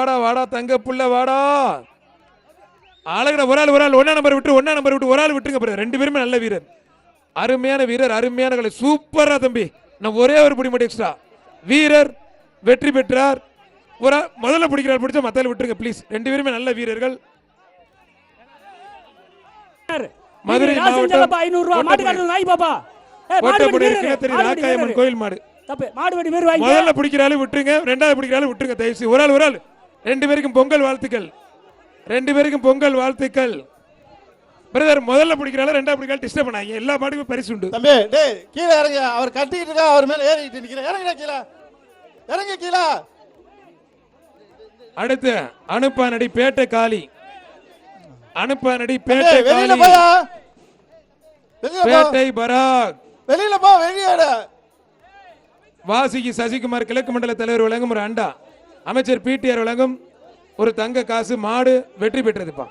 வாடா வாடா தங்க புள்ள வாடா. அழகட ஒரு ஆள் ஒன்னா நம்பர் விட்டு ஒரு ஆள் விட்டுருங்க. ரெண்டு பேருமே நல்ல வீரர், அருமையான வீரர், அருமையான கலை, சூப்பரா தம்பி. நான் ஒரே ஒரு பிடி மட்டும் எக்ஸ்ட்ரா. வீரர் வெற்றி பெற்றார். ஒரு முதல்ல பிடிக்கிறார், பிடிச்சா மத்தால விட்டுருங்க ப்ளீஸ். ரெண்டு பேருமே நல்ல வீரர்கள். மதுரை மாவட்டம் 500 ரூபாய் மாட்டுக்காரர் நாய் பாப்பா. ராக்காயம்மன் கோயில் மாடு. முதல்ல பிடிக்கிறாலும் விட்டுருங்க, ரெண்டாவது பிடிக்கிறாலும் விட்டுருங்க தயவுசெய்து. ஒரு ஆள் ரெண்டு பேருக்கும் பொங்கல் வாழ்த்துக்கள். ரெண்டு பேருக்கும் பொங்கல் வாழ்த்துக்கள். பிரதர் முதல்ல பிடிக்கிறாலும் ரெண்டாவது பிடிக்கிறாலும் டிஸ்டர்ப் பண்ணாங்க. எல்லா மாட்டுக்கும் பரிசு உண்டு. தம்பி டேய் கீழ இறங்க. அவர் கட்டிட்டு இருக்கா, அவர் மேல ஏறிட்டு நிக்கிற. இறங்குடா கீழ, இறங்க கீழ. அடுத்து அனுப்பானடி பேட்டை காளி. அனுப்பானடி பேட்டை காளி. வெளியில போயா, பேட்டை பராக். வெளியில போ, வெளியேற. வாசிக்கு சசிகுமார் கிழக்கு மண்டல தலைவர் வழங்கும் ஒரு அண்டா. அமைச்சர் பிடிஆர் வழங்கும் ஒரு தங்க காசு. மாடு வெற்றி பெற்றதுப்பா.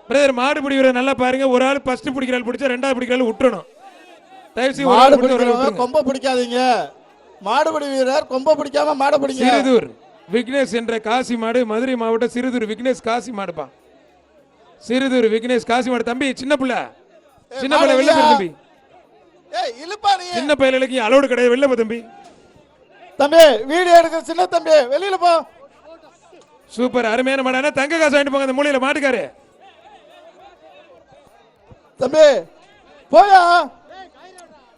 பிரதர் மாடு பிடிக்கிற நல்லா பாருங்க. ஒரு ஆள் ஃபர்ஸ்ட் பிடிக்கிறாள் பிடிச்சா ரெண்டாவது பிடிக்கிறாள் விட்டுறணும் தயவுசெய்து. மாடு பிடிக்கிறவங்க கொம்ப பிடிக்காதீங்க. மாடுபிடி வீரர் கொம்ப பிடிக்காம மாடு பிடிங்க. சிறுதூர் விக்னேஷ் என்ற காசி மாடு. மதுரை மாவட்டம் சிறுதூர் விக்னேஷ் காசி மாடுப்பா. சிறுதூர் விக்னேஷ் காசி மாடு. தம்பி சின்ன பிள்ளை வெளில போய் தம்பி. ஏய் இழுப்பா நீ. சின்ன பையலுக்கு அலோடு கிடையாது, வெளில போ தம்பி. தம்பி வீடியோ எடுக்கிற சின்ன தம்பி வெளியில போ. சூப்பர் அருமையான மாடான தங்க காசு வாங்கிட்டு போங்க. அந்த மூலையில மாட்டுக்காரு தம்பி போயா,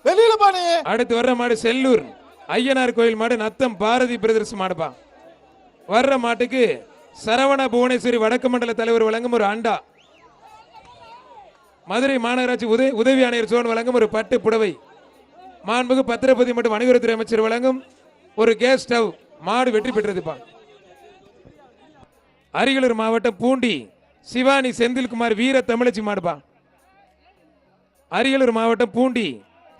வெளியில போ நீ. அடுத்து வர்ற மாடு செல்லூர் ஐயனார் கோயில் மாடு. நத்தம் பாரதி பிரதர்ஸ் மாடுப்பா. வர்ற மாட்டுக்கு சரவண புவனேஸ்வரி வடக்கு மண்டல தலைவர் வழங்கும் ஒரு அண்டா. மதுரை மாநகராட்சி உதவி ஆணையர் சோழன் வழங்கும் ஒரு பட்டு புடவை. மாண்புக்கு பத்திரப்பதி மற்றும் வணிகத்துறை அமைச்சர் வழங்கும் ஒரு கேஸ் ஸ்டவ். மாடு வெற்றி பெற்றதுப்பா. அரியலூர் மாவட்டம் பூண்டி சிவானி செந்தில்குமார் வீர தமிழச்சி மாடுப்பா. அரியலூர் மாவட்டம் பூண்டி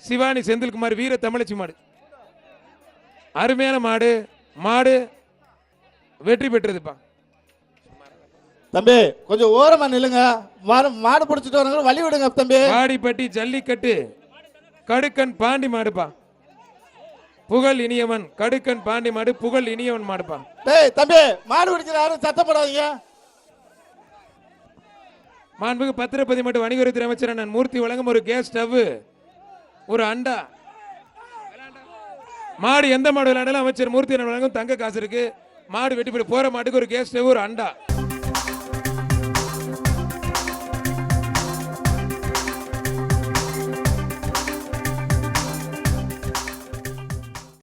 சிவானி செந்தில்குமார் வீர தமிழச்சி மாடு. அருமையான மாடு. மாடு வெற்றி பெற்றதுப்பா. தம்பி கொஞ்சம் ஓரமா நில்லுங்க. மாடு பிடிச்சிட்டு வரவங்க வழி விடுங்க தம்பி. வாடிப்பட்டி ஜல்லிக்கட்டு கடுக்கன் பாண்டி மாடுப்பா. புகழ் இனியவன் கடுக்கன் பாண்டி மாடு. புகழ் இனியவன் மாடுப்பா. டேய் தம்பி மாடு பிடிக்கிற யாரும் சத்தம் போடாதீங்க. மாண்புக்கு பத்திரப்பதி மற்றும் வணிகத்துறை அமைச்சர் அண்ணன் மூர்த்தி வழங்கும் ஒரு கேஸ் ஸ்டவ், ஒரு அண்டா. மாடு எந்த மாடு விளையாண்டாலும் அமைச்சர் மூர்த்தி வழங்கும் தங்க காசு இருக்கு. மாடு வெட்டி போற மாட்டுக்கு ஒரு கேஸ் ஸ்டவ், ஒரு அண்டா.